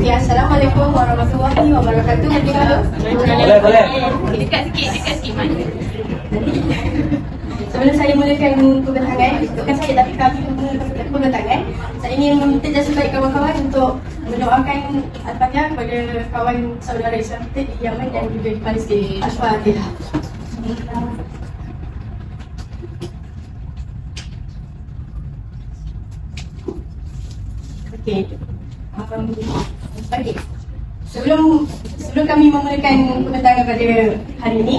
Okey, Assalamualaikum warahmatullahi wabarakatuh. Boleh. Dekat sikit Mat. Sebelum saya mulakan perbincangan, bukan saya tapi kami perbincangan, saya ingin meminta jasa baik kawan-kawan untuk mendoakan Al-Fatihah kepada kawan saudara Islam kita di Yaman dan juga di Palestin. Al-Fatihah. Okey. Okey. Sebelum kami memulakan perbincangan pada hari ini,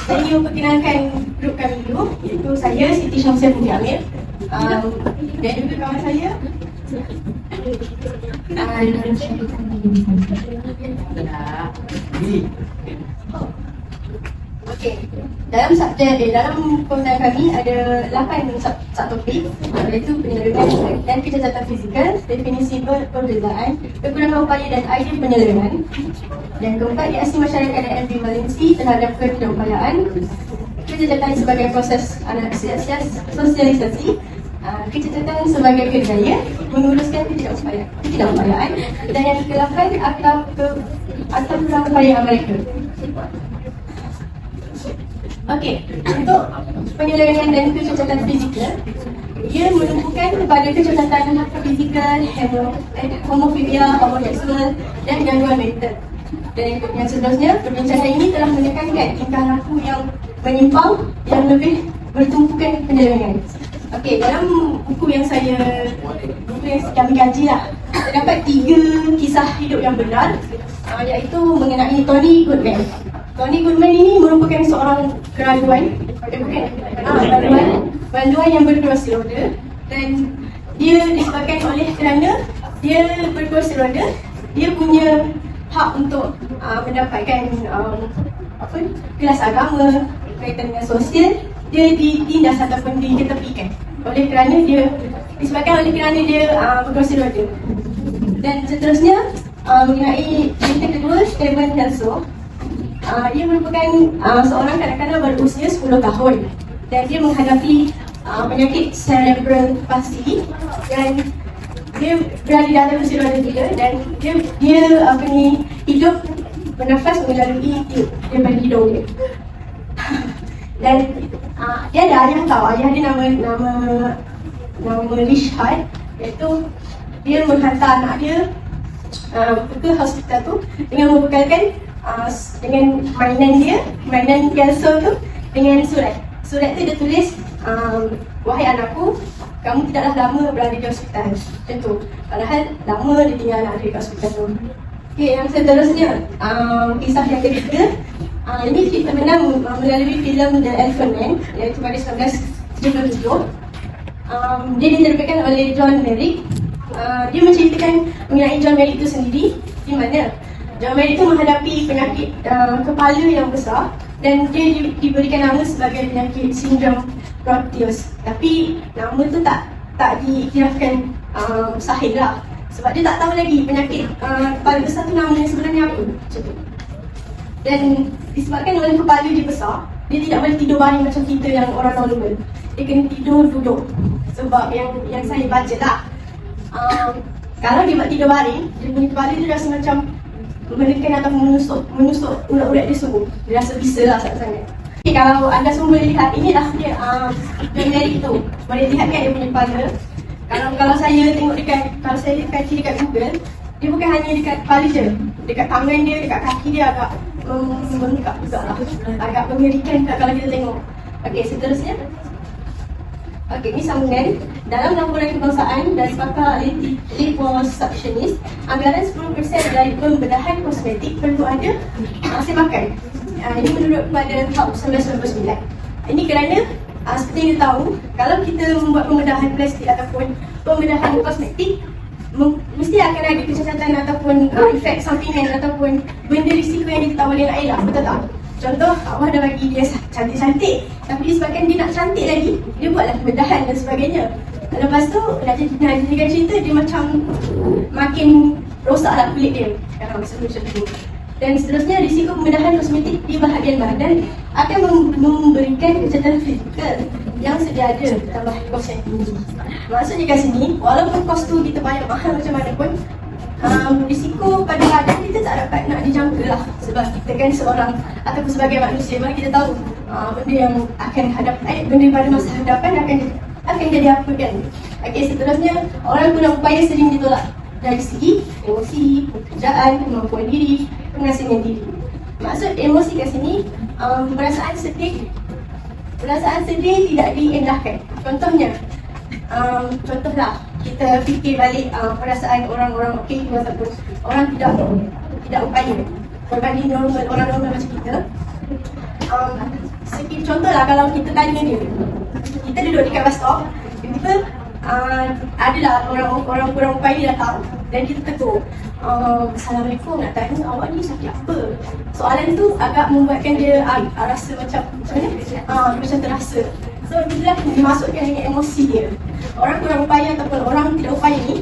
saya ingin memperkenalkan grup kami dulu, iaitu saya Siti Syamsiah binti Amir, dan juga kawan saya Okey. Dalam perbincangan kami ada 8 subtopik, iaitu penyelenggaraan dan kecacatan fizikal, definisi perbezaan, kekurangan upaya dan idea penyelenggaraan. Dan keempat, reaksi masyarakat dan ambivalensi terhadap ketidakupayaan, kecacatan sebagai proses sosialisasi, kecacatan sebagai kerjaya, menguruskan ketidakupayaan, dan yang ke-8 atau kurang upaya mereka. Okey, untuk penyelenggaraan dan kecacatan fizikal, ia menumpukan kepada kecacatan fizikal, homofobia, homoseksual dan gangguan mental. Dan yang seterusnya, perbincangan ini telah menekankan tingkah laku yang menyimpang yang lebih bertumpukan penyelenggaraan. Okey, dalam buku yang kami kaji lah, terdapat 3 kisah hidup yang benar, iaitu mengenai Tony Goodman. Tony Goodman ini merupakan seorang keraduan, banduan yang berkerusi roda, dan dia disebabkan oleh kerana dia berkerusi roda, dia punya hak untuk mendapatkan kelas agama, berkaitan dengan sosial, dia ditindas ataupun diketepikan oleh kerana dia berkerusi roda. Dan seterusnya mengenai cerita kedua, Stephen Kelso. Dia merupakan seorang kanak-kanak berusia 10 tahun dan dia menghadapi penyakit cerebral palsy dan dia berada dalam kursi roda juga, dan dia hidup bernafas melalui daripada hidung dia. Dan dia ada ayah tau, ayah dia nama Rishad, iaitu dia menghantar anak dia ke hospital tu dengan membekalkan dengan mainan Kelso tu dengan surat. Surat tu dia tulis, wahai anakku, kamu tidaklah lama berada di hospital. Macam tu. Padahal lama dia tinggal anak dia di hospital tu. Okey, yang seterusnya, kisah yang ketiga, ini cerita menang melalui filem The Elephant Man, iaitu pada 1977. Dia diterbitkan oleh John Merrick. Dia menceritakan mengenai John Merrick itu sendiri, di mana John Merrick itu menghadapi penyakit kepala yang besar dan dia diberikan nama sebagai penyakit sindrom Proteus. Tapi nama tu tak diiktirafkan sahih lah, sebab dia tak tahu lagi penyakit kepala besar tu namanya sebenarnya apa. Macam tu. Dan disebabkan oleh kepala dia besar, dia tidak boleh tidur baring macam kita yang orang normal. Dia kena tidur duduk. Sebab yang saya baca lah, kalau dia buat tidur baring, dia punya kepala dia rasa macam menekan atau menusuk urat-urat dia semua. Dia rasa bisa lah sangat-sangat. Okay, kalau anda semua boleh lihat, inilah dia John Merrick tu. Boleh lihat kan dia punya kepala. Kalau saya tengok kalau saya kaji dekat Google, dia bukan hanya dekat kepala je, dekat tangan dia, dekat kaki dia agak membengkak juga lah. Agak mengerikan kalau kita tengok. Okey, seterusnya. Okey, ini sambungan. Dalam laporan kebangsaan dari pakar liposuctionist, anggaran 10% dari pembedahan kosmetik perlu ada hasil makan. Ini menurut pada tahun 1999. Ini kerana seperti yang kita tahu, kalau kita membuat pembedahan plastik ataupun pembedahan kosmetik, mesti akan ada kecacatan ataupun efek sampingan ataupun benda risiko yang kita tak boleh nak elak, betul tak? Contoh, Allah dah bagi dia cantik-cantik, tapi disebabkan dia nak cantik lagi, dia buatlah pembedahan dan sebagainya. Lepas tu, nak jadikan cerita, dia macam makin rosaklah kulit dia. Macam tu. Dan seterusnya, risiko pembedahan kosmetik di bahagian badan akan memberikan kecacatan fizikal yang sedia ada tambah kos yang tinggi. Maksudnya kat sini, walaupun kos tu kita bayar mahal macam mana pun, risiko pada dapat nak dijangka lah. Sebab kita kan seorang ataupun sebagai manusia, mana kita tahu benda yang akan benda pada masa hadapan akan jadi apa kan. Okey, seterusnya orang guna upaya sering ditolak dari segi emosi, pekerjaan, kemampuan diri, pengasingan diri. Maksud emosi kat sini, perasaan sedih tidak diendahkan. Contohnya, contohlah kita fikir balik perasaan orang-orang okey ataupun orang tidak upaya berbanding orang normal macam kita. Contohlah kalau kita tanya dia, kita duduk dekat bus stop, tiba-tiba adalah orang kurang upaya datang dan kita tegur, Assalamualaikum, nak tanya awak ni sakit apa? Soalan tu agak membuatkan dia rasa macam macam terasa. So itulah dimasukkan dengan emosi dia. Orang kurang upaya ataupun orang tidak upaya ni,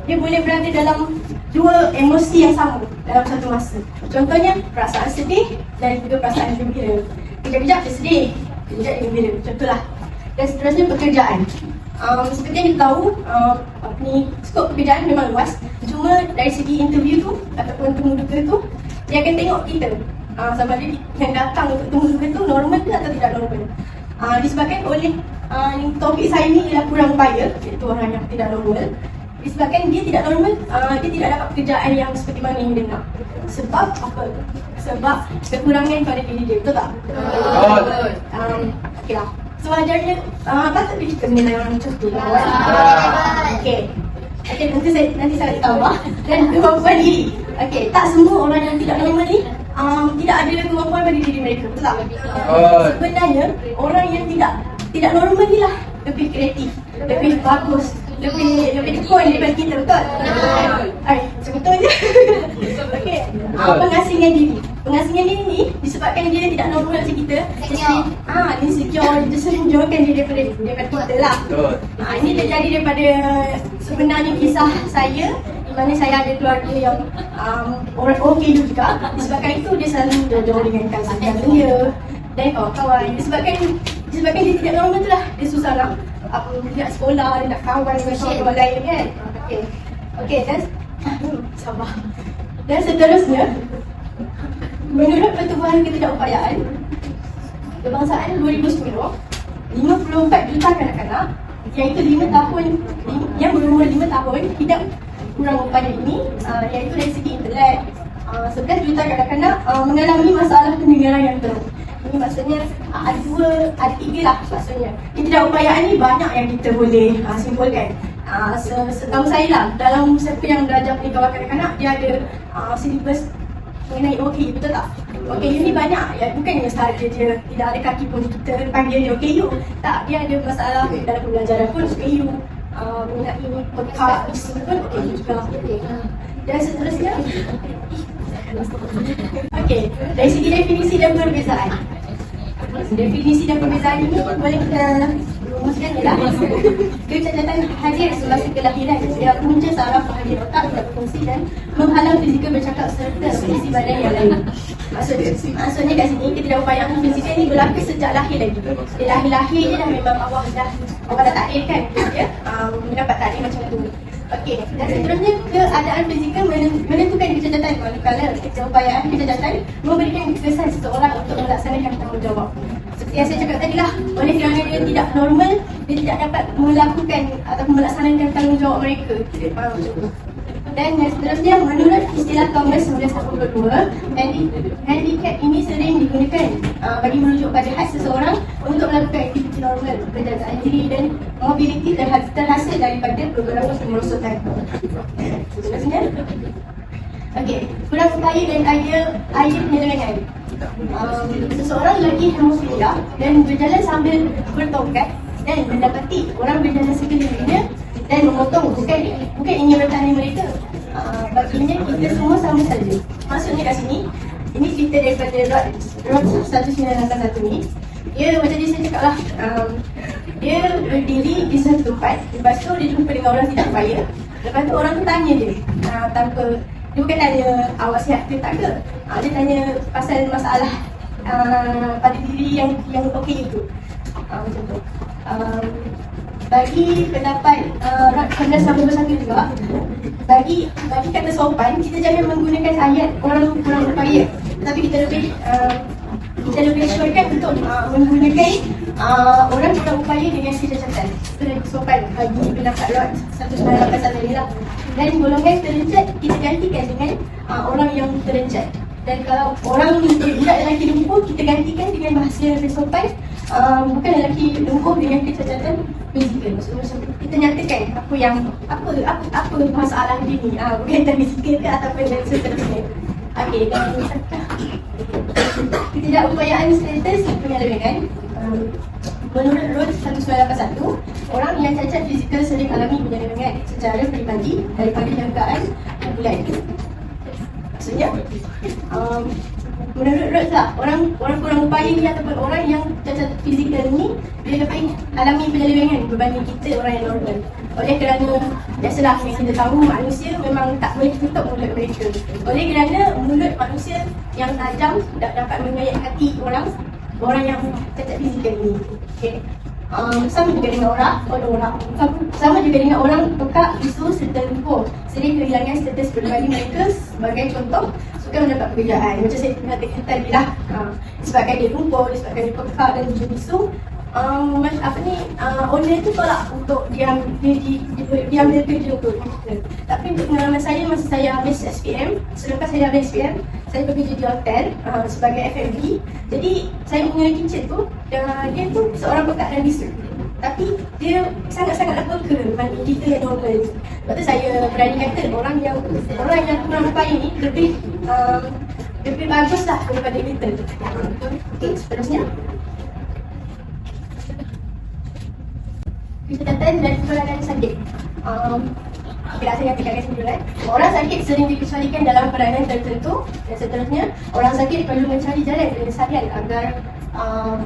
dia boleh berada dalam dua emosi yang sama dalam satu masa. Contohnya perasaan sedih dan juga perasaan gembira. Kejap-kejap dia sedih, kejap dia gembira. Contohlah. Dan seterusnya pekerjaan. Seperti yang kita tahu, skop pekerjaan memang luas. Cuma dari segi interview tu ataupun temuduga tu, dia akan tengok kita sama ada yang datang untuk temuduga tu normal ke atau tidak normal. Disebabkan oleh topik saya ni ialah kurang upaya, iaitu orang yang tidak normal. Disebabkan dia tidak normal, dia tidak dapat pekerjaan yang seperti mana yang dia nak. Sebab apa? Sebab kekurangan pada diri dia, betul tak? Betul. Okeylah. Sewajarnya patut kita menilai orang macam tu. Okey, nanti saya tambah. Dan kemampuan diri. Okey, tak semua orang yang tidak normal ni tidak ada kemampuan pada diri mereka, betul tak? Sebenarnya orang yang tidak normal ni lah lebih kreatif, lebih bagus, lebih tekun daripada kita, betul? Sebetulnya. Okey, pengasingan diri. Pengasingan diri ni disebabkan dia tidak normal macam kita. Dia insecure, dia seronjolkan dia daripada kita lah. Ini terjadi daripada sebenarnya kisah saya, di mana saya ada keluarga yang orang okey juga. Disebabkan itu dia selalu jauh dengan kawan dia dan kawan-kawan. Disebabkan dia tidak normal tu lah, dia susah nak sekolah, dia nak kawan dengan kawan-kawan lain kan. Okey, dan sabar. Dan seterusnya, menurut Pertubuhan Ketidakupayaan Kebangsaan 2010, 54 juta kanak-kanak iaitu 5 tahun yang berumur 5 tahun hidup kurang upaya ini, iaitu dari segi intelek. 11 juta kanak-kanak mengalami masalah pendengaran yang teruk. Ini maksudnya ada tiga lah maksudnya. Ketidakupayaan ni banyak yang kita boleh simpulkan. Setahu saya lah, dalam siapa yang belajar pendidikan kanak-kanak, dia ada silibus mengenai OKU, betul tak? OKU ni banyak, ya, bukannya sahaja dia tidak ada kaki pun kita panggil dia OKU. Tak, dia ada masalah dalam pembelajaran pun OKU, mengenai pekak, isu pun OKU juga. Dan seterusnya, okey, dari segi definisi dan perbezaan. Definisi dan perbezaan ini boleh kita rumuskan ialah kecacatan hadir semasa kelahiran ia punca saraf hadir otak tidak berfungsi dan menghalang fizikal bercakap serta fungsi badan yang lain. Maksudnya kat sini ketidakupayaan fizikal ni berlaku sejak lahir lagi. Dia lahir je dah memang Allah dah takdirkan dia mendapat takdir macam tu. Okey, dan seterusnya keadaan fizikal menentukan kecacatan, manakala ketidakupayaan kecacatan memberikan kesan seseorang untuk melaksanakan tanggungjawab. Seperti yang saya cakap tadi lah, oleh kerana dia tidak normal, dia tidak dapat melakukan ataupun melaksanakan tanggungjawab mereka. Dan yang seterusnya, menurut istilah Congress 1982, handicap ini sering digunakan bagi merujuk pada hak seseorang untuk melakukan aktiviti normal, penjagaan diri dan mobiliti terhasil daripada beberapa kemerosotan. Seterusnya, okey, kurang upaya dan idea penyelewengan. Seseorang lelaki hemofilia dan berjalan sambil bertongkat dan mendapati orang berjalan sekelilingnya dan memotong, bukan ingin bertanya mereka. Baginya kita semua sama saja. Maksudnya kat sini, ini cerita daripada Rod 1981 ni. Dia macam dia saya cakap lah, dia berdiri di satu tempat. Lepas tu dia jumpa dengan orang tidak upaya. Lepas tu orang tu tanya dia tanpa, dia bukan tanya awak sihat ke tak ke. Dia tanya pasal masalah pada diri yang okey itu. Macam tu. bagi pendapat Rakyat Sabah Bersatu juga, bagi kata sopan, kita jangan menggunakan ayat orang upaya, tapi kita lebih syorkan untuk menggunakan orang kurang upaya dengan kecacatan. Itu lebih sopan bagi pendapat Lot 198 ni lah. Dan golongan terencat kita gantikan dengan orang yang terencat. Dan kalau orang budak lelaki lumpuh, kita gantikan dengan bahasa yang lebih sopan, bukan lelaki lumpuh dengan kecacatan fizikal. Maksudnya kita nyatakan apa masalah dia ni, bukan fizikal ke ataupun dan seterusnya. Okey, dan ketidakupayaan status penyelewengan. Menurut Rule 1981, orang yang cacat fizikal sering alami penyelewengan secara peribadi daripada jangkaan bulan. Maksudnya, menurut Rule lah, orang kurang upaya ni ataupun orang yang cacat fizikal ni dia lebih alami penyelewengan berbanding kita orang yang normal. Oleh kerana biasalah yang kita tahu, manusia memang tak boleh tutup mulut mereka. Oleh kerana mulut manusia yang tajam dapat mengayat hati orang yang cacat fizikal ni. Okay. Sama juga dengan sama juga dengan orang pekak, bisu serta lumpuh sering kehilangan status pribadi mereka. Sebagai contoh, suka mendapat pekerjaan. Macam saya katakan tadi lah, disebabkan dia lumpuh, disebabkan dia pekak dan juga bisu, owner tu tolak untuk dia ambil kerja untuk kita. Tapi untuk pengalaman saya masa saya habis SPM, selepas saya habis SPM, saya bekerja di hotel sebagai F&B. Jadi saya punya kitchen tu, dia tu seorang pekak dan bisu, tapi dia sangat-sangat peka berbanding kita yang normal. Sebab tu saya berani kata orang yang kurang upaya ni lebih bagus lah daripada kita. Okay, seterusnya, kesihatan dan keberadaan sakit. Saya katakan sembilan. Orang sakit sering dikecualikan dalam peranan tertentu, dan seterusnya orang sakit perlu mencari jalan penyelesaian agar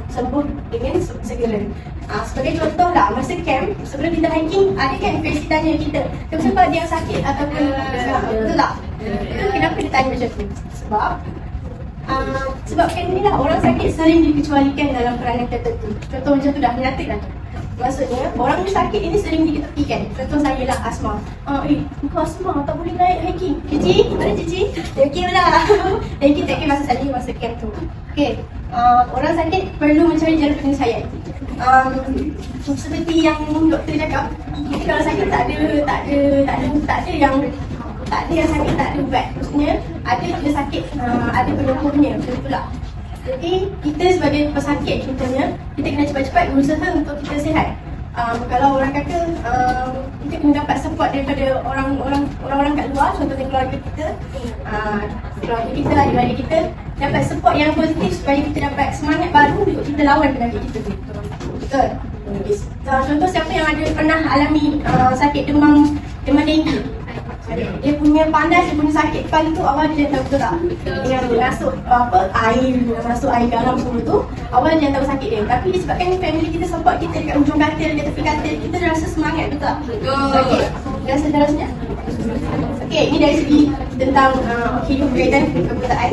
sembuh dengan segera. Sebagai contoh lah, masa camp sebelum kita hiking, ada kan versi tanya kita, kenapa dia sakit ataupun betul tak? Itu kenapa dia tanya macam tu? Sebab kan ni lah, orang sakit sering dikecualikan dalam peranan tertentu. Contoh macam tu dah nyata dah. Maksudnya, orang sakit ini sering diketepikan. Contoh saya lah, asma. Kau asma, tak boleh naik hiking. Cici, mana Cici? Okey lah. Hiking tak kira masa saya masa camp tu. Okey, orang sakit perlu mencari jalan penyelesaian. Seperti yang doktor cakap, kita kalau sakit tak ada yang sakit tak ada ubat. Maksudnya, ada je sakit, ada penyembuhnya. Macam tu lah. Jadi kita sebagai pesakit contohnya, kita kena cepat-cepat berusaha untuk kita sihat. Kalau orang kata kita kena dapat support daripada orang-orang kat luar, contohnya keluarga kita, adik-adik kita dapat support yang positif supaya kita dapat semangat baru untuk kita lawan penyakit kita. Betul. Contoh siapa yang ada pernah alami sakit demam denggi. Dia punya panas, dia punya sakit kepala tu awal dia tahu, betul tak? Dengan masuk air garam semua tu, awal dia tahu sakit dia. Tapi disebabkan family kita support kita dekat ujung katil, dekat tepi katil, kita rasa semangat, betul tak? Okey, dan seterusnya. Okey, ini dari segi tentang hidup berkaitan kebutaan.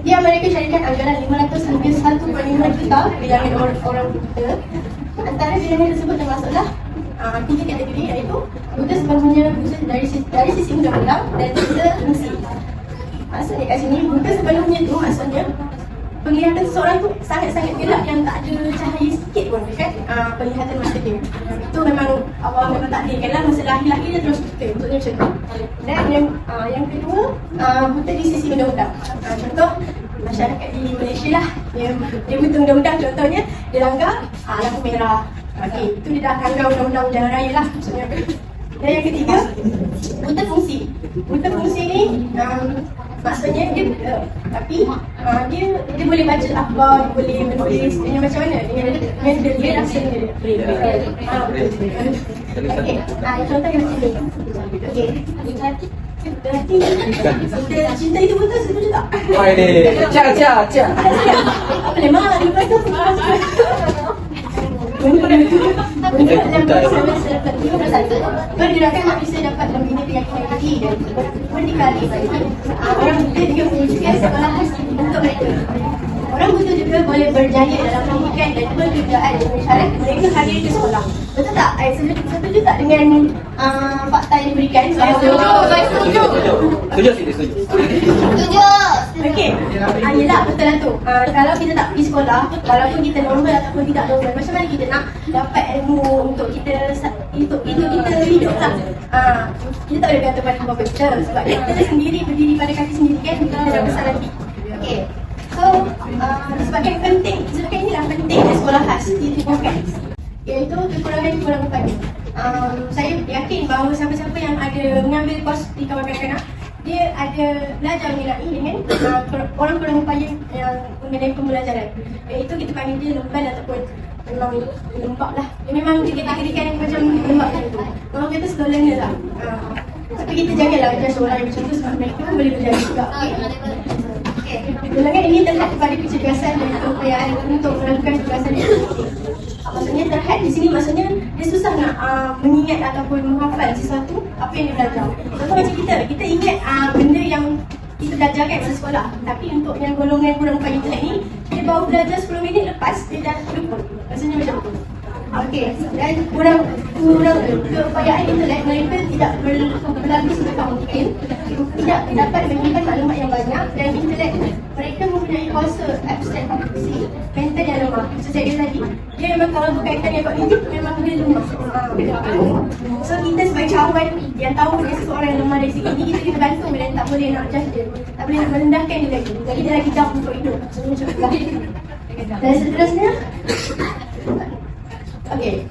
Di Amerika Syarikat anggaran 500 hingga 1.5 juta bilangan orang kita. Antara bilangan tersebut termasuklah 3 kategori, iaitu buta sepenuhnya dari sisi undang-undang dan buta fungsi. Maksudnya kat sini, buta sepenuhnya tu maksudnya penglihatan seseorang tu sangat-sangat gelap yang tak ada cahaya sikit pun dekat penglihatan mata dia. Itu memang Allah memang takdirkanlah masa lahir-lahir dia terus buta. Maksudnya macam tu. Dan yang kedua, buta di sisi undang-undang. Contoh masyarakat di Malaysia lah, dia buta undang-undang, contohnya dia langgar lampu merah. Okey, itu dia dah langgar undang-undang jalan raya lah maksudnya. Dan yang ketiga, buta fungsi. Buta fungsi ni maksudnya dia tapi dia boleh baca akhbar, dia boleh menulis dengan macam mana? Dengan dia rasa dia. Okey, contoh yang macam ni. Okey. Cinta itu betul, setuju tak? Cia. Apa lemah, lepas tu pergerakan manusia dapat membina keyakinan diri dan berdikari bagi orang muda juga menunjukkan sekolah untuk mereka. orang butuh juga boleh berjaya dalam pendidikan dan pekerjaan dengan syarat mereka hadir ke sekolah. Betul tak? Setuju tak dengan fakta yang diberikan? Setuju. Okey. Yelah, betul lah tu. Kalau kita tak pergi sekolah, walaupun kita normal ataupun tidak normal, macam mana kita nak dapat ilmu untuk kita hidup lah. Kita tak boleh bergantung pada komputer sebab kita sendiri berdiri pada kaki sendiri kan, kita dah besar nanti. Okey. So, sebabkan inilah penting sekolah khas ditubuhkan, iaitu kekurangan-kekurangan tadi. Saya yakin bahawa siapa-siapa yang ada mengambil kos di kawan kanak-kanak, dia ada belajar mengenai dengan orang kurang upaya yang mengenai pembelajaran, iaitu kita panggil dia lemban ataupun memang lembab lah. Dia memang dikategorikan macam lembab macam tu. Orang kata slow learner lah. Tapi kita janganlah ajar seorang yang macam tu sebab mereka pun boleh belajar juga. Golongan ini terhad kepada kecerdasan dan keupayaan untuk melakukan tugasan itu. Maksudnya terhad di sini maksudnya dia susah nak mengingat ataupun menghafal sesuatu apa yang dia belajar. Contoh macam kita ingat benda yang kita belajar kan masa sekolah. Tapi untuk yang golongan kurang upaya intelek ni, dia baru belajar 10 minit lepas dia dah lupa. Maksudnya macam tu. Okey, dan kurang keupayaan intelek, mereka tidak berlapis tentang mungkin, tidak dapat menyimpan maklumat yang banyak, dan intelek mereka mempunyai kuasa abstrak mental yang lemah. Macam saya kata tadi, dia memang kalau berkaitan dengan kognitif memang dia lemah. So kita sebagai cawan yang tahu dia seseorang yang lemah dari segi ini, kita bantu dan tak boleh nak judge dia, tak boleh nak merendahkan dia lagi. Jadi dia lagi down untuk hidup. So macam tu lah. Dan seterusnya, okey.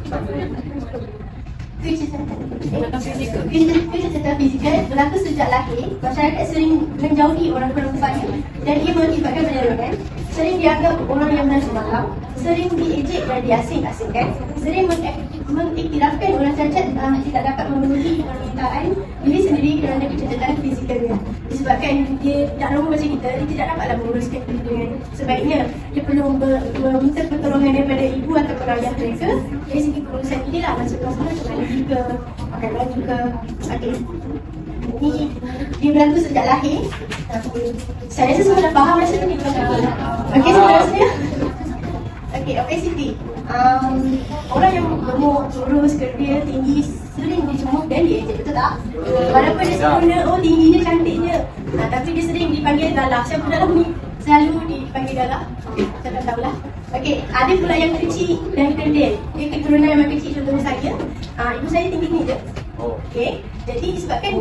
Kecacatan fizikal berlaku sejak lahir. Masyarakat sering menjauhi orang kurang upaya dan ia mengakibatkan penyerangan. Sering dianggap orang yang berasa malam, sering diejek dan diasing-asingkan, sering mengiktirafkan orang cacat tidak dapat memenuhi permintaan diri sendiri kerana kecacatan fizikalnya. Disebabkan dia tidak normal macam kita, dia tidak dapatlah menguruskan diri dengan sebaiknya. Dia perlu meminta pertolongan daripada ibu atau ayah mereka dari segi pengurusan inilah, macam mandi ke, makan lagi ke. Okey. Ini dia berlaku sejak lahir. Saya rasa semua dah faham rasa ni. Okey, seterusnya. Okey, obesity. Orang yang gemuk, kurus, kerdia, tinggi sering dicemooh dan diejek, betul tak? Walaupun dia sempurna, oh tingginya, cantiknya, tapi dia sering dipanggil galak. Siapa dalam ni selalu dipanggil galak? Saya tak tahulah. Okey, ada pula yang kecil dan kerdil. Dia keturunan yang kecil, contohnya saya. Ibu saya tinggi ni je. Okey, jadi sebabkan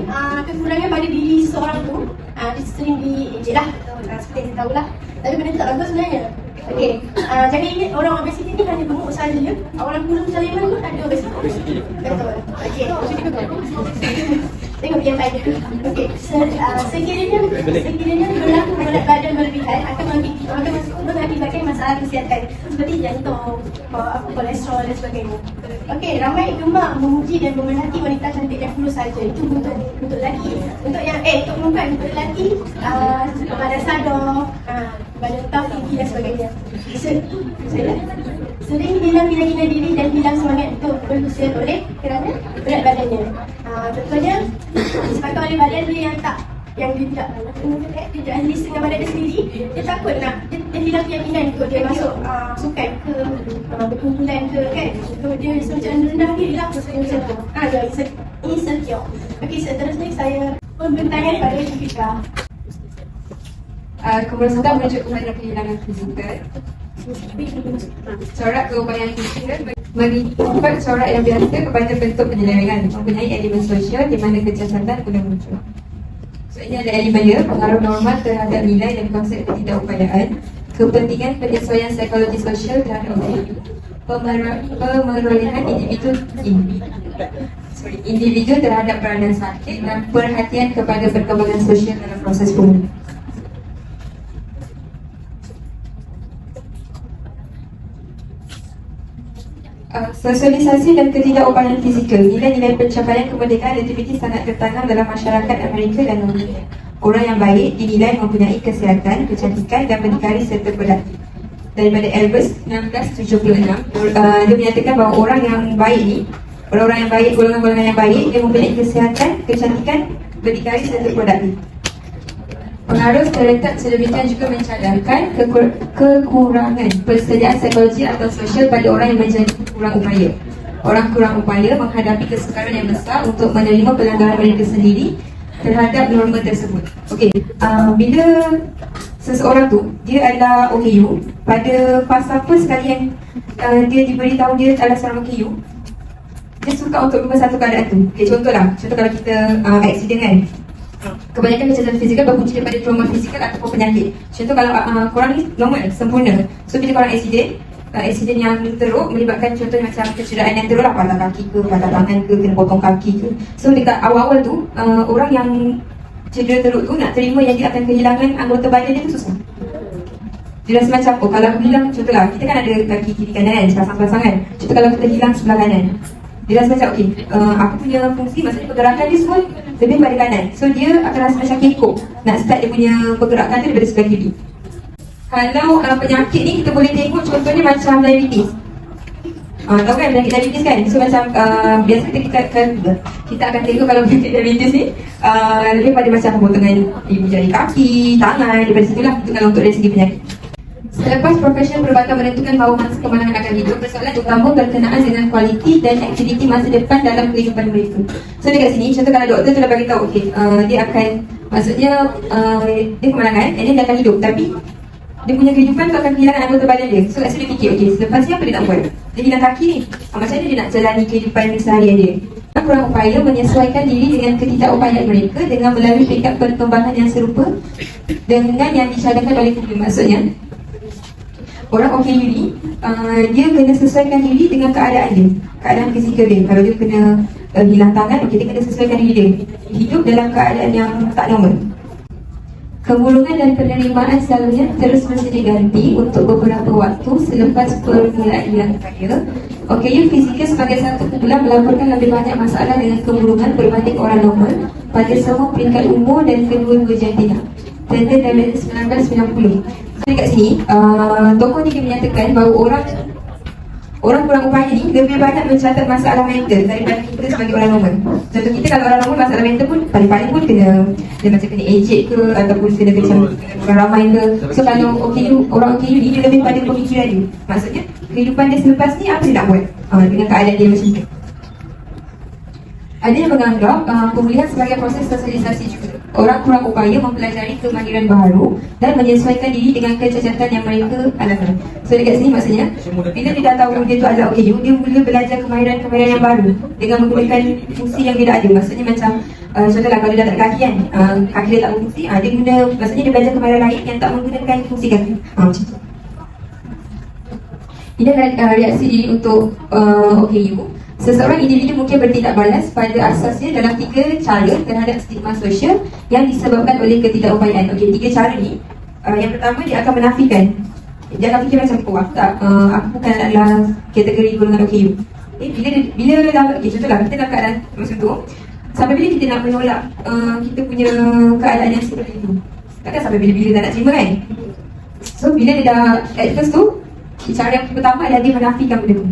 kekurangan pada diri seseorang tu, dia sering diejek lah. Seperti yang saya tahulah. Tapi benda tu tak bagus sebenarnya. Okey, jangan ingat orang obesiti ni hanya gemuk saja. Orang kurus Sulaiman pun ada obesiti. Betul. Okey. Tengok yang lain. Okey, sekiranya berlaku berat badan berlebihan akan mengakibatkan masalah kesihatan seperti jantung, kolesterol dan sebagainya. Okey, ramai gemar memuji dan memerhati wanita cantik dan kurus saja. Itu untuk lelaki. Untuk yang untuk perempuan, untuk lelaki badan sadar, badan tough, tinggi dan sebagainya. Sering hilang hina diri dan hilang semangat untuk berusaha oleh kerana berat badannya. Contohnya disebabkan oleh badan dia yang dia tidak ahli dengan badan dia sendiri, dia takut nak dia hilang keyakinan untuk dia masuk sukan ke berkumpulan ke kan. So dia macam rendah diri lah macam tu. Dia insecure. Okey, seterusnya saya pembentangan pada Syifika. Kemerosotan merujuk kepada kehilangan fizikal. Corak keupayaan fizikal mengikut corak yang biasa kepada bentuk penyelewengan mempunyai elemen sosial di mana kecacatan boleh muncul. So ini ada elemen dia, pengaruh normal terhadap nilai dan konsep ketidakupayaan, kepentingan penyesuaian psikologi sosial terhadap individu, pemerolehan individu terhadap peranan sakit dan perhatian kepada perkembangan sosial dalam proses pemulihan. Sosialisasi dan ketidakupayaan fizikal. Nilai-nilai pencapaian kemerdekaan aktiviti sangat tertanam dalam masyarakat Amerika dan dunia. Orang yang baik dinilai mempunyai kesihatan, kecantikan dan berdikari serta berdaki. Daripada Elbers 1976, dia menyatakan bahawa orang yang baik ni, orang-orang yang baik, golongan-golongan yang baik, dia mempunyai kesihatan, kecantikan, berdikari serta berdaki. Pengaruh stereotip sedemikian juga mencadarkan kekurangan persediaan psikologi atau sosial pada orang yang menjadi kurang upaya. Orang kurang upaya menghadapi kesukaran yang besar untuk menerima pelanggaran mereka sendiri terhadap norma tersebut. Okey, bila seseorang tu dia adalah OKU, pada fasa apa sekali yang dia diberitahu dia adalah seorang OKU, dia suka untuk ubah satu keadaan tu. Okey, contoh kalau kita accident kan, kebanyakan kecacatan fizikal berpunca daripada trauma fizikal ataupun penyakit. Contoh kalau korang ni normal, sempurna. So bila korang accident yang teruk melibatkan contohnya macam kecederaan yang teruk lah, patah kaki ke, patah tangan ke, kena potong kaki ke. So dekat awal-awal tu orang yang cedera teruk tu nak terima yang dia akan kehilangan anggota badan dia tu susah. Dia rasa macam, oh kalau aku hilang, contohlah kita kan ada kaki kiri kanan kan, sepasang-pasang kan. Contoh kalau kita hilang sebelah kanan, dia rasa macam okey, aku punya fungsi maksudnya pergerakan dia semua lebih pada kanan. So dia akan rasa macam kekok nak start dia punya pergerakan tu daripada sebelah kiri. Kalau penyakit ni kita boleh tengok contohnya macam diabetes. Tahu kan penyakit diabetes kan? So macam biasa kita akan tengok kalau penyakit diabetes ni lebih pada macam pemotongan ibu jari kaki, tangan, daripada situlah itu kalau untuk dari segi penyakit. Selepas profesional perubatan menentukan bahawa masa kemalangan akan hidup, persoalan utama berkenaan dengan kualiti dan aktiviti masa depan dalam kehidupan mereka. So dekat sini, contoh kalau doktor tu dah beritahu, okey, dia akan, maksudnya dia kemalangan, and then dia akan hidup, tapi dia punya kehidupan tu akan kehilangan anggota badan dia. So kat sini dia fikir, okey, selepas ni apa dia nak buat? Dia hilang kaki ni, macam mana dia nak jalani kehidupan seharian dia? Kurang upaya menyesuaikan diri dengan ketidakupayaan mereka dengan melalui peringkat perkembangan yang serupa dengan yang dicadangkan oleh publik. Maksudnya orang OKU ni dia kena sesuaikan diri dengan keadaan dia, keadaan fizikal dia. Kalau dia kena hilang tangan, okey, dia kena sesuaikan diri dia hidup dalam keadaan yang tak normal. Kemurungan dan penerimaan selalunya terus bersedia ganti untuk beberapa waktu selepas permulaan hilang upaya. OKU fizikal sebagai satu kumpulan melaporkan lebih banyak masalah dengan kemurungan berbanding orang normal pada semua peringkat umur dan kedua-dua jantina. Tanda Diabetes 1990. So dekat sini, tokoh ni dia menyatakan bahawa orang kurang upaya ni lebih banyak mencatat masalah mental daripada kita sebagai orang normal. Contoh kita kalau orang normal, masalah mental pun paling-paling pun kena dia macam kena ejek ke ataupun kena macam orang ramai ke. So kalau orang OKU ni dia lebih pada pemikiran dia. Maksudnya kehidupan dia selepas ni apa dia nak buat dengan keadaan dia macam tu. Ada yang menganggap pemulihan sebagai proses sosialisasi juga. Orang kurang upaya mempelajari kemahiran baru dan menyesuaikan diri dengan kecacatan yang mereka alami. So dekat sini maksudnya, bila dia dah tahu dia tu adalah OKU, dia mula belajar kemahiran-kemahiran yang baru dengan menggunakan fungsi yang dia dah ada. Maksudnya macam, contohlah kalau dia dah tak ada kaki kan, kaki dia tak berfungsi, dia guna, maksudnya dia belajar kemahiran lain yang tak menggunakan fungsi kaki. Macam tu. Ini adalah reaksi diri untuk OKU. Seseorang individu mungkin bertindak balas pada asasnya dalam 3 cara terhadap stigma sosial yang disebabkan oleh ketidakupayaan. Okey, 3 cara ni, yang pertama dia akan menafikan. Dia akan fikir macam, oh aku bukan adalah kategori golongan OKU. Bila dah, contohlah kita dalam keadaan macam tu, sampai bila kita nak menolak kita punya keadaan yang seperti itu? Takkan sampai bila-bila tak nak terima kan? So bila dia dah at first tu, cara yang pertama adalah dia menafikan benda tu.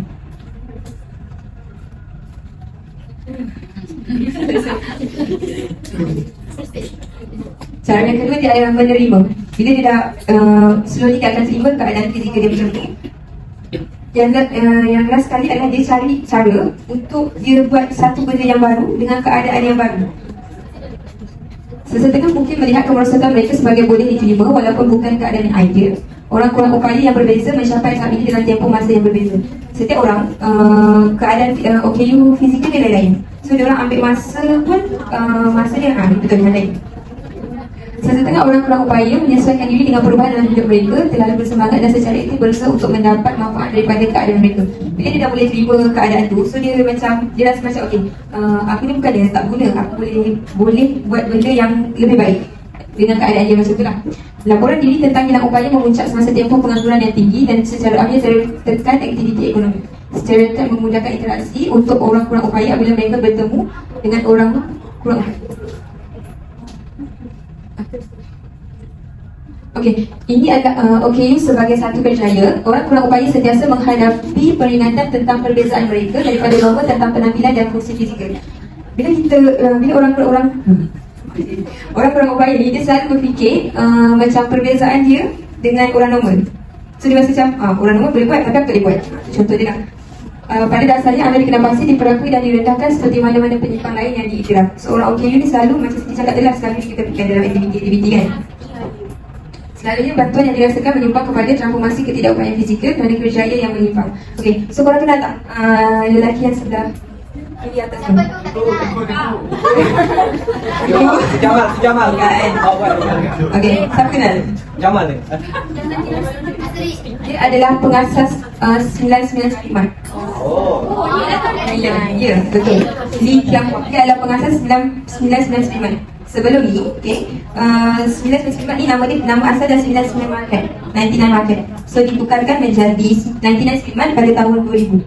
Cara yang kedua dia adalah menerima. Bila dia dah slowly dia akan terima keadaan fizikal dia macam tu. Yang last sekali adalah dia cari cara untuk dia buat satu benda yang baru dengan keadaan yang baru. Sesetengah mungkin melihat kemerosotan mereka sebagai boleh diterima walaupun bukan keadaan yang ideal. Orang kurang upaya yang berbeza mencapai tahap ini dengan tempoh masa yang berbeza. Setiap orang keadaan OKU fizikal dia lain-lain. So dia orang ambil masa pun masa dia betul dengan lain. Sesetengah orang kurang upaya menyesuaikan diri dengan perubahan dalam hidup mereka, terlalu bersemangat dan secara aktif berusaha untuk mendapat manfaat daripada keadaan mereka. Bila dia dah boleh terima keadaan tu, so dia rasa macam okey, aku ni bukan dia tak guna, aku boleh buat benda yang lebih baik dengan keadaan dia macam tu lah. Laporan diri tentang hilang upaya memuncak semasa tempoh pengangguran yang tinggi dan secara amnya tertekan aktiviti ekonomi. Stereotip memudahkan interaksi untuk orang kurang upaya apabila mereka bertemu dengan orang kurang upaya. Okey, ini adalah OKU sebagai satu kerjaya. Orang kurang upaya sentiasa menghadapi peringatan tentang perbezaan mereka daripada norma tentang penampilan dan fungsi fizikal. Bila Orang kurang upaya ni dia selalu berfikir macam perbezaan dia dengan orang normal. So dia rasa macam orang normal boleh buat tapi aku tak boleh buat. Contoh dia nak pada dasarnya Amerika dan Pasir diperakui dan direndahkan seperti mana-mana penyimpang lain yang diiktiraf. Seorang OKU ni selalu macam seperti cakap telah selalu kita fikir dalam aktiviti-aktiviti kan. Selalunya bantuan yang dirasakan menyimpang kepada transformasi ketidakupayaan fizikal dan kerjaya yang menyimpang. Okey, so korang kenal tak lelaki yang sebelah di atas tu? Jamal kan. Okey, siapa kenal? Jamal ni. Dia adalah pengasas 99 Speedmart. Oh. Ya, betul. Lee Kiang Huat. Dia adalah pengasas 99 Speedmart. Sebelum ni, okey, 99 Speedmart ni nama asal dah 99 Market, 99 Market. So ditukarkan menjadi 99 Speedmart pada tahun 2000.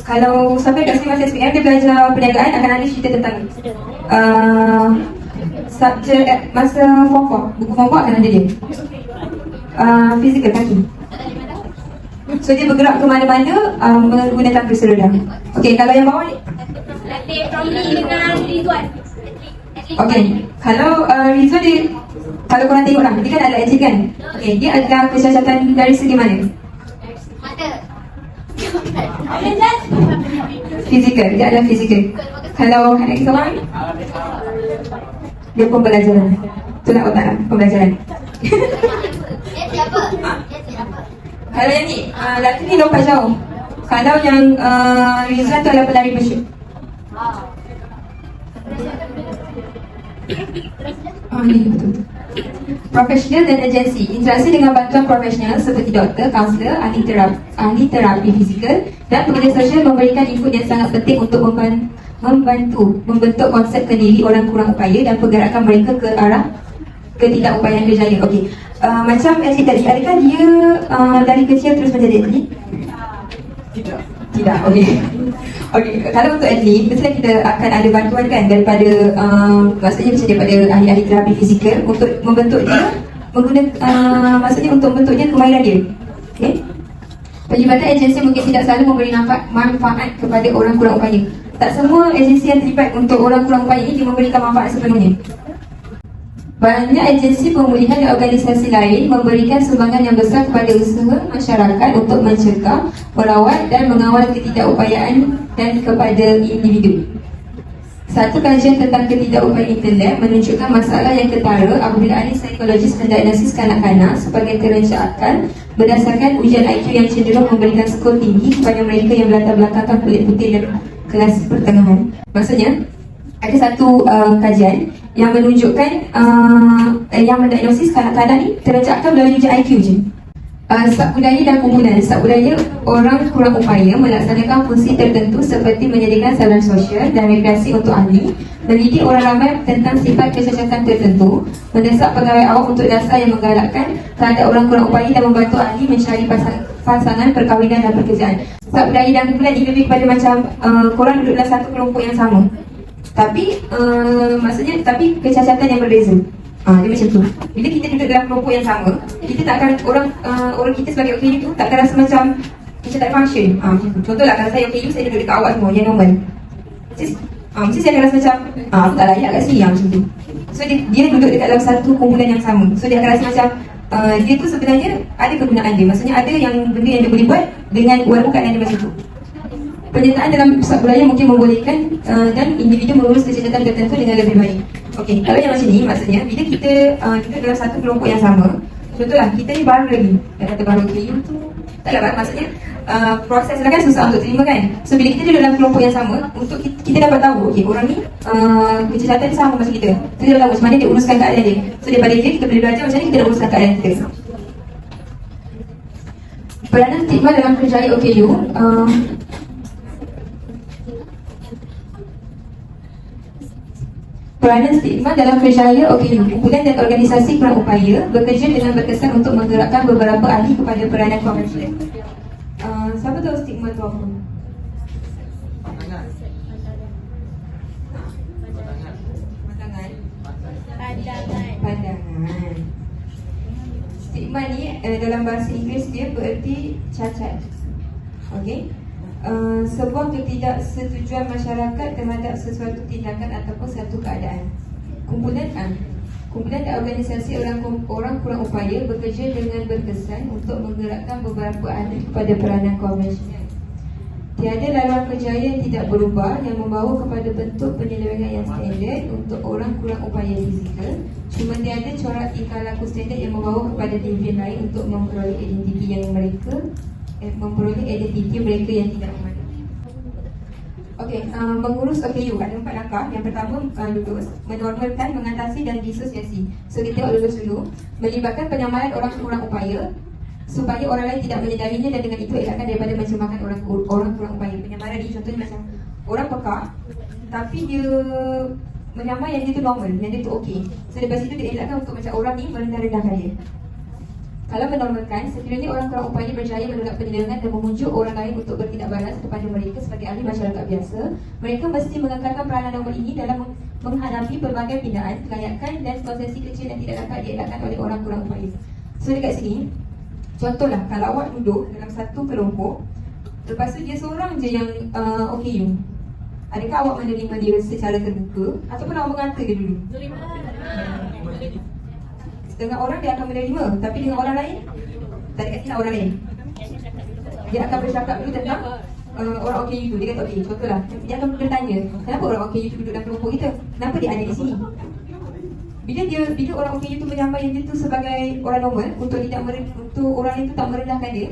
Kalau sampai kat sini masih SPM, dia belajar perniagaan, akan ada cerita tentang subjek masa form 4. Buku form 4 akan ada dia. Fizikal kaki. So dia bergerak ke mana-mana menggunakan kursi roda. Okey, kalau yang bawah ni Latih Romli dengan Rizwan. okey, kalau Rizwan dia, kalau korang tengok lah, dia kan ada encik kan. Okey, dia adalah kecacatan dari segi mana? Mata. Fizikal, dia adalah fizikal. Kalau anak kita orang, dia pembelajaran. Itulah otak lah, pembelajaran. Dia siapa? Dia siapa? Kalau yang ni, lelaki ni lompat jauh. Kalau yang Rizwan tu adalah pelari bersyuk. Ni betul. Profesional dan agensi. Interaksi dengan bantuan profesional seperti doktor, kaunselor, ahli terapi fizikal dan pekerja sosial memberikan input yang sangat penting untuk membantu membentuk konsep kendiri orang kurang upaya dan pergerakan mereka ke arah ketidakupayaan kerjaya. Okey. Macam Encik tadi, adakah dia dari kecil terus menjadi atlet? Tidak, okey. Okey, kalau untuk atlet, mestilah kita akan ada bantuan kan daripada maksudnya macam daripada ahli-ahli terapi fizikal untuk membentuk dia maksudnya untuk membentuk dia kemahiran dia. Okey. Pelibatan agensi mungkin tidak selalu memberi manfaat kepada orang kurang upaya. Tak semua agensi yang terlibat untuk orang kurang upaya ini memberikan manfaat sepenuhnya. Banyak agensi pemulihan dan organisasi lain memberikan sumbangan yang besar kepada usaha masyarakat untuk mencegah, merawat dan mengawal ketidakupayaan dan kepada individu. Satu kajian tentang ketidakupayaan intelek menunjukkan masalah yang ketara apabila ahli psikologis mendiagnosis kanak-kanak sebagai terenca akal berdasarkan ujian IQ yang cenderung memberikan skor tinggi kepada mereka yang berlatar belakangkan kulit putih dan kelas pertengahan. Maksudnya, ada satu kajian yang menunjukkan yang mendiagnosis kanak-kanak ni terenca akal melalui ujian IQ je. Subbudaya dan kumpulan. Subbudaya, orang kurang upaya melaksanakan fungsi tertentu seperti menyediakan saluran sosial dan rekreasi untuk ahli, mendidik orang ramai tentang sifat kecacatan tertentu, mendesak pegawai awam untuk dasar yang menggalakkan terhadap orang kurang upaya dan membantu ahli mencari pasangan perkahwinan dan pekerjaan. Subbudaya dan kumpulan ini lebih kepada macam korang duduk dalam satu kelompok yang sama, tapi maksudnya tapi kecacatan yang berbeza. Dia macam tu. Bila kita duduk dalam kelompok yang sama, kita tak akan orang kita sebagai OKU tu tak akan rasa macam tak function. Macam tu. Contohlah kalau saya OKU, saya duduk dekat awak semua yang normal. Mesti saya akan rasa macam aku tak layak kat sini macam tu. So dia duduk dekat dalam satu kumpulan yang sama. So dia akan rasa macam dia tu sebenarnya ada kegunaan dia. Maksudnya ada yang benda yang dia boleh buat dengan walaupun keadaan dia macam tu. Penyertaan dalam pusat budaya mungkin membolehkan dan individu mengurus kecacatan tertentu dengan lebih baik. Okey, kalau yang macam ni, maksudnya bila kita duduk dalam satu kelompok yang sama, contohlah kita ni baru lagi, dah kata baru OKU tu taklah baru, maksudnya proses lah kan susah untuk terima kan. So bila kita duduk dalam kelompok yang sama, untuk kita dapat tahu, okey orang ni kecacatan dia sama macam kita. So kita tahu macam mana dia uruskan keadaan dia. So daripada dia kita boleh belajar macam mana kita nak uruskan keadaan kita. Peranan stigma dalam kerjaya OKU. Peranan stigma dalam kerjaya OKU. Kumpulan dan organisasi kurang upaya bekerja dengan berkesan untuk menggerakkan beberapa ahli kepada peranan komersial. Siapa tahu stigma tu apa? Pandangan. Stigma ni dalam bahasa Inggeris dia bererti cacat. Okey. Sebuah ketidaksetujuan masyarakat terhadap sesuatu tindakan ataupun satu keadaan. Kumpulan dan organisasi orang kurang upaya bekerja dengan berkesan untuk menggerakkan beberapa ahli kepada peranan konvensional. Tiada laluan kerjaya yang tidak berubah yang membawa kepada bentuk penyelewengan yang standard untuk orang kurang upaya fizikal. Cuma tiada corak tingkah laku standard yang membawa kepada individu lain untuk memperoleh identiti mereka yang tidak memadai. Okey, mengurus OKU ada 4 langkah. Yang pertama, lulus, menormalkan, mengatasi dan disosiasi. So kita tengok lulus dulu. Melibatkan penyamaran orang kurang upaya supaya orang lain tidak menyedarinya dan dengan itu elakkan daripada mencemarkan orang kurang upaya. Penyamaran ni contohnya macam orang pekak tapi dia menyamar yang dia tu normal, yang dia tu okey. So daripada situ dia elakkan untuk macam orang ni merendah-rendahkan dia. Kalau menormalkan, sekiranya orang kurang upaya berjaya menolak penyelewengan dan memujuk orang lain untuk bertindak balas kepada mereka sebagai ahli masyarakat biasa, mereka mesti mengekalkan peranan normal ini dalam menghadapi pelbagai pindaan, kelayakan dan konsesi kecil yang tidak dapat dielakkan oleh orang kurang upaya. So dekat sini, contohlah kalau awak duduk dalam satu kelompok, lepas tu dia seorang je yang OKU, adakah awak menerima dia secara terbuka ataupun awak mengata dia dulu? Setengah orang dia akan menerima, tapi dengan orang lain tak dikasih orang lain. Dia akan bercakap dulu tentang orang OKU tu. Dia kata okey, contohlah dia akan bertanya, kenapa orang OKU tu duduk dalam kelompok kita? Kenapa dia ada di sini? Bila orang OKU tu menyampaikan dia tu sebagai orang normal untuk orang lain tu tak merendahkan dia,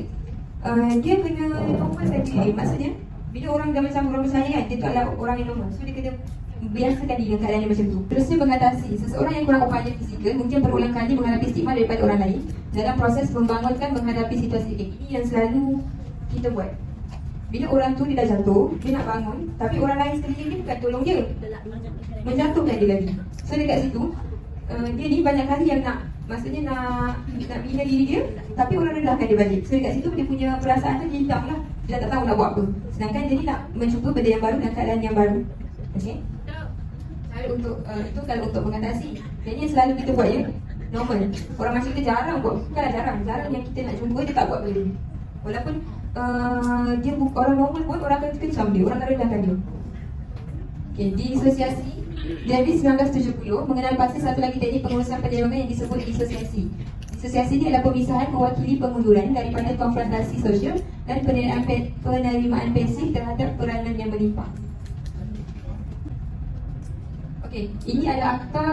dia kena normal saja. Maksudnya bila orang dah macam orang percaya kan, dia tu adalah orang yang normal. So dia kena biasakan diri dengan keadaan yang macam tu. Terusnya mengatasi. Seseorang yang kurang upaya fizikal mungkin berulang kali menghadapi stigma daripada orang lain dalam proses membangunkan menghadapi situasi ini yang selalu kita buat. Bila orang tu dia dah jatuh, dia nak bangun, tapi orang lain sekeliling dia bukan tolong dia, menjatuhkan dia lagi. So dekat situ dia ni banyak kali yang nak bina diri dia, tapi orang rendahkan dia balik. So dekat situ dia punya perasaan tu hitam lah. Dia tak tahu nak buat apa. Sedangkan dia ni nak mencuba benda yang baru dan keadaan yang baru. Okay? Untuk itu kalau untuk mengatasi. Jadi yang selalu kita buat ya normal. Orang macam kita jarang buat. Bukanlah jarang yang kita nak jumpa dia tak buat benda ni. Walaupun dia orang normal pun orang akan kecam dia, orang akan rendahkan dia. Okay, disosiasi. Davis 1970 mengenal pasti satu lagi teknik pengurusan penyelewengan yang disebut disosiasi. Disosiasi ini adalah pemisahan mewakili pengunduran daripada konfrontasi sosial dan penerimaan pasif terhadap peranan yang menimpa. Okay, ini adalah akta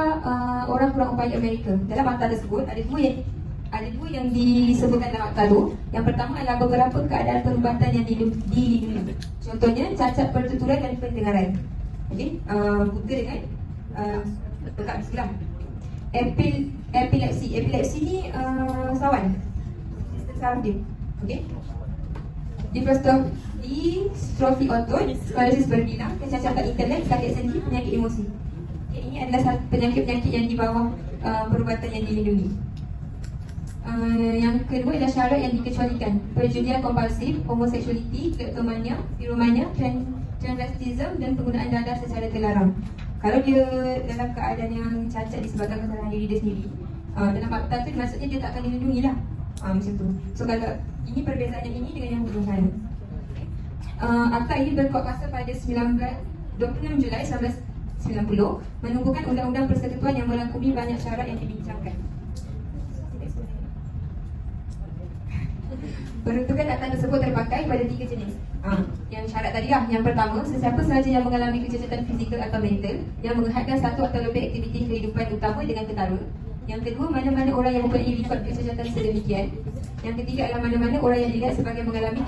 orang kurang upaya Amerika. Dalam akta tersebut ada dua yang disebutkan dalam akta tu. Yang pertama adalah beberapa keadaan perubatan yang dilindungi. Contohnya cacat pertuturan dan pendengaran. Okey, buta dengan pekak sebelah. Epilepsi ni sawan. Sistem saraf dia. Okey. Distrofi otot, sklerosis berbilang, kecacatan intelek, sakit sendi, penyakit emosi. Okay, ini adalah penyakit-penyakit yang di bawah perubatan yang dilindungi. Yang kedua adalah syarat yang dikecualikan: perjudian kompulsif, homoseksualiti, kleptomania, piromania, transvestism dan penggunaan dadah secara terlarang. Kalau dia dalam keadaan yang cacat disebabkan kesalahan diri dia sendiri, dalam akta tu maksudnya dia tak akan dilindungi lah. Macam tu. So kalau ini perbezaan yang ini dengan yang hubungan. Akta ini berkuat kuasa pada 26 Julai 1990 menumbuhkan undang-undang persekutuan yang merangkumi banyak syarat yang dibincangkan. Peruntukan akta tersebut terpakai pada 3 jenis. Yang syarat tadi lah. Yang pertama, sesiapa sahaja yang mengalami kecacatan fizikal atau mental yang menghadkan satu atau lebih aktiviti kehidupan utama dengan ketara. Yang kedua, mana-mana orang yang mempunyai rekod kecacatan sedemikian. Yang ketiga adalah mana-mana orang yang dilihat sebagai mengalami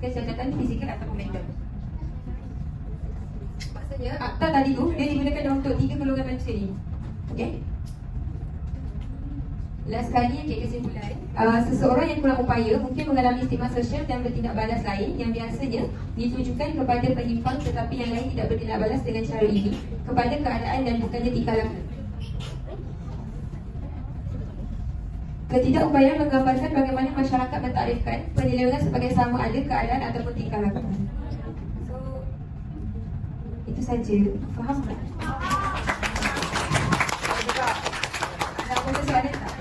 kecacatan fizikal atau mental. Maksudnya, akta tadi tu dia digunakan untuk 3 golongan manusia ni. Okey? Last sekali, kesimpulan. Seseorang yang kurang upaya mungkin mengalami stigma sosial dan bertindak balas lain yang biasanya ditujukan kepada penyimpang, tetapi yang lain tidak bertindak balas dengan cara ini kepada keadaan dan bukannya tingkah laku. Ketidakupayaan menggambarkan bagaimana masyarakat mentarifkan penyelewengan sebagai sama ada keadaan ataupun tingkah laku. So, itu saja. Faham tak? Ada apa soalan tak?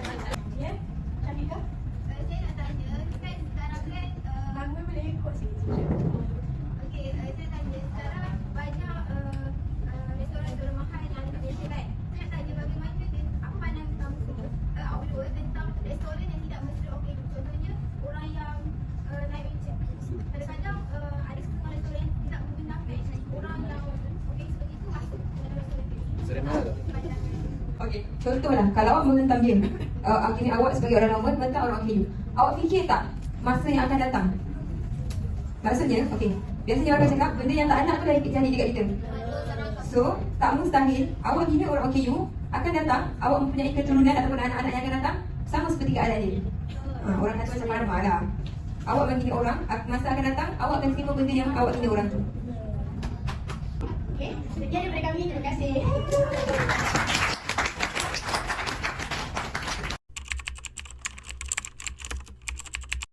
Okey, saya tanya, sekarang banyak restoran rumahan yang ada di Malaysia kan? Contohlah, kalau awak menghentam dia, akhirnya awak sebagai orang normal menentang orang OKU. Awak fikir tak masa yang akan datang? Maksudnya, okey, biasanya orang cakap benda yang tak nak tu dah jadi dekat kita. So, tak mustahil awak hina orang OKU, akan datang awak mempunyai keturunan ataupun anak-anak yang akan datang sama seperti keadaan dia. Orang kata macam marah lah. Awak menghina orang, masa akan datang awak akan terima benda yang awak hina orang tu. Okey, sekian daripada kami. Terima kasih.